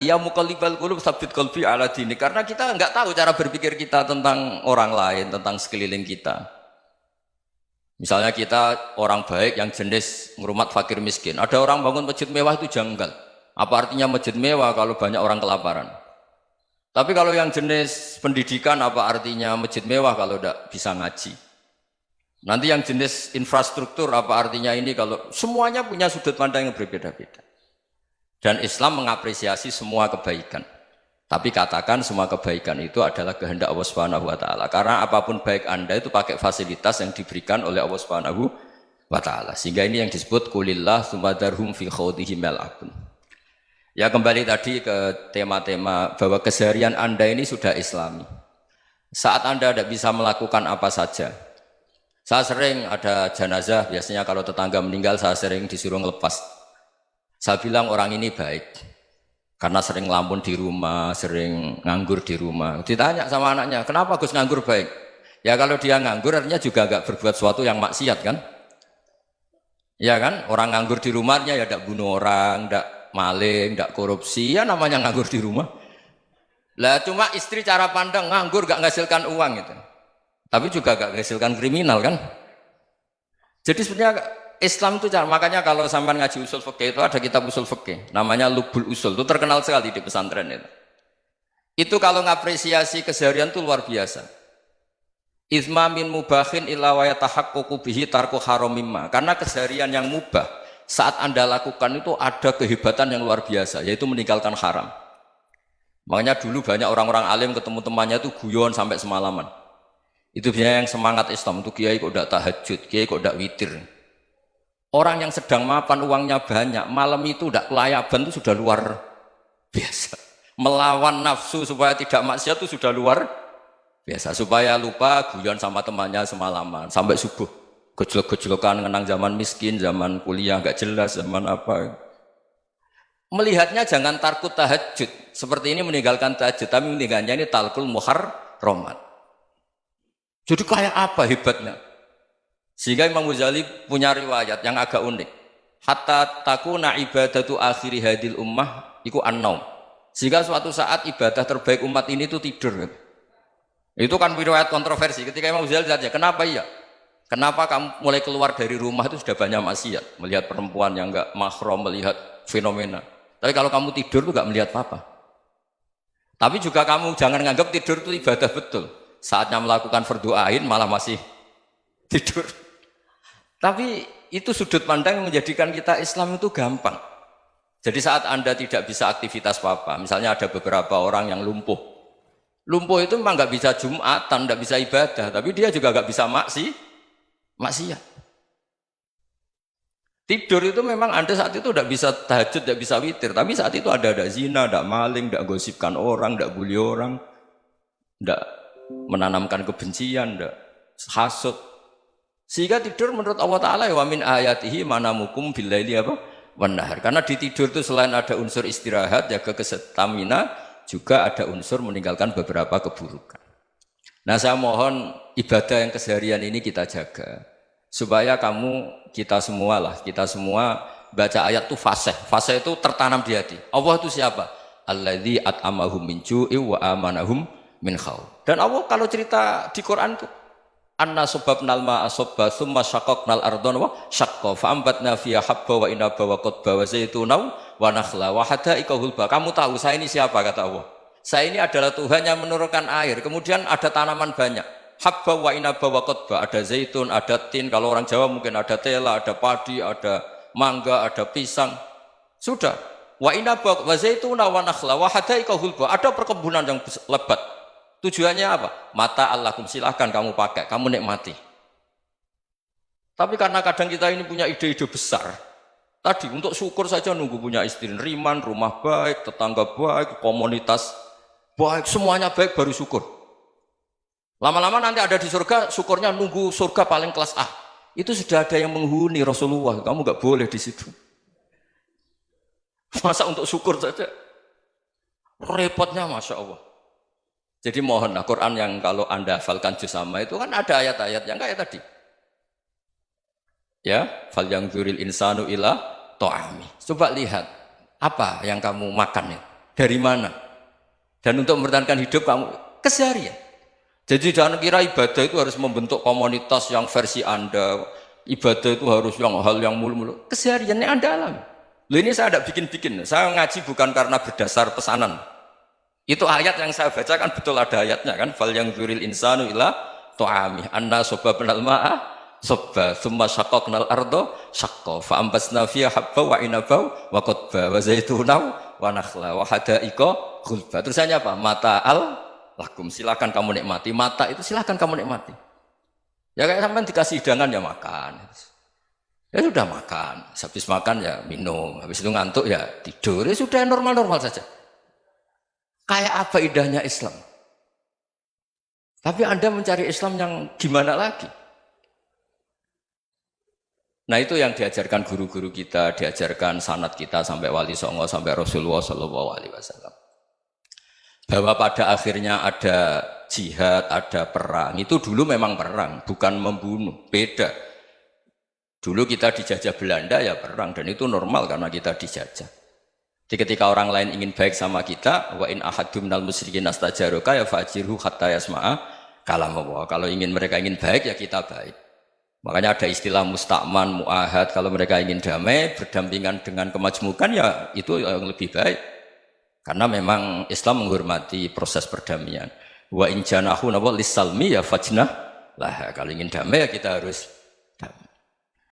Ya muqallibal qulub tsabbit qalbi ala dini, karena kita nggak tahu cara berpikir kita tentang orang lain, tentang sekeliling kita. Misalnya kita orang baik yang jenis ngrumat fakir miskin. Ada orang bangun masjid mewah itu janggal. Apa artinya masjid mewah kalau banyak orang kelaparan? Tapi kalau yang jenis pendidikan, apa artinya masjid mewah kalau tidak bisa ngaji? Nanti yang jenis infrastruktur, apa artinya ini kalau semuanya punya sudut pandang yang berbeda-beda. Dan Islam mengapresiasi semua kebaikan. Tapi katakan semua kebaikan itu adalah kehendak Allah Subhanahu wa taala. Karena apapun baik Anda itu pakai fasilitas yang diberikan oleh Allah Subhanahu wa taala. Sehingga ini yang disebut qulillah tsumadarhum fi khawdihim yal'abun. Ya kembali tadi ke tema-tema bahwa keseharian Anda ini sudah Islami. Saat Anda tidak bisa melakukan apa saja. Saya sering ada jenazah, biasanya kalau tetangga meninggal saya sering disuruh ngelepas. Saya bilang orang ini baik karena sering ngelamun di rumah, sering nganggur di rumah. Ditanya sama anaknya, kenapa Gus nganggur baik? Ya kalau dia nganggur artinya juga gak berbuat sesuatu yang maksiat kan? Ya kan? Orang nganggur di rumahnya ya tidak bunuh orang, tidak maling, tidak korupsi, ya namanya nganggur di rumah. Lah cuma istri cara pandang nganggur gak menghasilkan uang itu. Tapi juga gak menghasilkan kriminal kan? Jadi sebenarnya Islam itu makanya kalau sampai ngaji usul fikih itu ada kitab usul fikih namanya Lubul Usul, itu terkenal sekali di pesantren itu. Itu kalau ngapresiasi keseharian itu luar biasa. Izma min mubahin illa wa yatahaqqaqu bihi tarku haramimma. Karena keseharian yang mubah saat Anda lakukan itu ada kehebatan yang luar biasa, yaitu meninggalkan haram. Makanya dulu banyak orang-orang alim ketemu temannya itu guyon sampai semalaman. Itu biasanya yang semangat Islam itu, kiai kok tidak tahajud, kiai kok tidak witir. Orang yang sedang mapan uangnya banyak, malam itu tidak kelayaban itu sudah luar biasa. Melawan nafsu supaya tidak maksiat itu sudah luar biasa. Supaya lupa guyon sama temannya semalaman sampai subuh. Gejolak-gejolokan mengenang zaman miskin, zaman kuliah nggak jelas, zaman apa. Melihatnya jangan tarkut tahajud. Seperti ini meninggalkan tahajud, tapi meninggalkannya ini talkul muharramat. Jadi kayak apa hebatnya? Sehingga Imam Ghazali punya riwayat yang agak unik. Hatta takuna ibadatu akhiri hadil ummah iku an-naum. Sehingga suatu saat ibadah terbaik umat ini itu tidur. Itu kan riwayat kontroversi. Ketika Imam Ghazali tanya, kenapa iya? Kenapa kamu mulai keluar dari rumah itu sudah banyak maksiat? Melihat perempuan yang enggak mahram, melihat fenomena. Tapi kalau kamu tidur itu enggak melihat apa-apa. Tapi juga kamu jangan menganggap tidur itu ibadah betul. Saatnya melakukan fardu ain malah masih tidur. Tapi itu sudut pandang yang menjadikan kita Islam itu gampang. Jadi saat Anda tidak bisa aktivitas apa-apa, misalnya ada beberapa orang yang lumpuh. Lumpuh itu memang nggak bisa Jumatan, nggak bisa ibadah, tapi dia juga nggak bisa maksiat. Tidur itu memang Anda saat itu tidak bisa tahajud, tidak bisa witir, tapi saat itu ada zina, ada maling, tidak gosipkan orang, tidak bully orang, tidak menanamkan kebencian, tidak hasud. Sehingga tidur menurut Allah Ta'ala wa min ayatihi manamukum billaili apa? Wan-nahar. Karena di tidur itu selain ada unsur istirahat, jaga stamina, juga ada unsur meninggalkan beberapa keburukan. Nah saya mohon ibadah yang keseharian ini kita jaga. Supaya kita semua baca ayat itu fasih. Fasih itu tertanam di hati. Allah itu siapa? Alladzi at'amahum min ju'i wa amanahum min khauf. Dan Allah kalau cerita di Quran itu anna sababnal ma'a sabba tsumma syaqaqnal ardha wa syaqqa fa ambatna fiha habba wa inaba wa qadba wa zaituna wa nakhla wa hada'iqa hulba. Kamu tahu saya ini siapa, kata Allah? Saya ini adalah Tuhan yang menurunkan air, kemudian ada tanaman banyak. Habba wa inaba wa qadba, ada zaitun, ada tin, kalau orang Jawa mungkin ada tela, ada padi, ada mangga, ada pisang. Sudah. Wa inaba wa zaituna wa nakhla wa hada'iqa hulba. Ada perkebunan yang lebat. Tujuannya apa? Mata Allahkum, silahkan kamu pakai, kamu nikmati. Tapi karena kadang kita ini punya ide-ide besar. Tadi untuk syukur saja nunggu punya istri riman, rumah baik, tetangga baik, komunitas baik, semuanya baik baru syukur. Lama-lama nanti ada di surga, syukurnya nunggu surga paling kelas A. Itu sudah ada yang menghuni Rasulullah, kamu nggak boleh di situ. Masa untuk syukur saja? Repotnya Masya Allah. Jadi mohonlah Quran yang kalau Anda hafalkan juz sama itu kan ada ayat-ayat yang kayak tadi. Ya, fal yang dzuril insanu ila ta'ami. Coba lihat apa yang kamu makan ya. Dari mana? Dan untuk mempertahankan hidup kamu keseharian. Jadi jangan kira ibadah itu harus membentuk komunitas yang versi Anda. Ibadah itu harus hal yang mulu-mulu. Kesehariannya Anda alami. Loh ini saya tidak bikin-bikin. Saya ngaji bukan karena berdasar pesanan. Itu ayat yang saya bacakan betul ada ayatnya kan. Fal yang dzuril insanu ila tu'ami anna sobabnal ma'a sobba thumma syaqaqnal ardo syaqqa fa ambasna fiha habba wa inaba wa qadba wa zaituna wa nakhla wa hadaika ghulba. Terusannya apa? Mata'al lakum, silakan kamu nikmati. Mata itu silakan kamu nikmati. Ya kayak sampean dikasih hidangan ya makan. Ya sudah makan, habis makan ya minum, habis itu ngantuk ya tidur. Ya sudah normal-normal saja. Kayak apa indahnya Islam? Tapi Anda mencari Islam yang gimana lagi? Nah itu yang diajarkan guru-guru kita, diajarkan sanad kita sampai Wali Songo, sampai Rasulullah SAW. Bahwa pada akhirnya ada jihad, ada perang. Itu dulu memang perang, bukan membunuh, beda. Dulu kita dijajah Belanda ya perang, dan itu normal karena kita dijajah. Jadi ketika orang lain ingin baik sama kita, wa in ahadum minal musyrikin astajaruka ya fajirhu hatta yasma'a kalam Allah. Kalau mereka ingin baik ya kita baik. Makanya ada istilah musta'man, mu'ahad. Kalau mereka ingin damai, berdampingan dengan kemajmukan ya itu yang lebih baik. Karena memang Islam menghormati proses perdamaian. Wa in janahu lis-salmi ya fajnah lah. Kalau ingin damai ya kita harus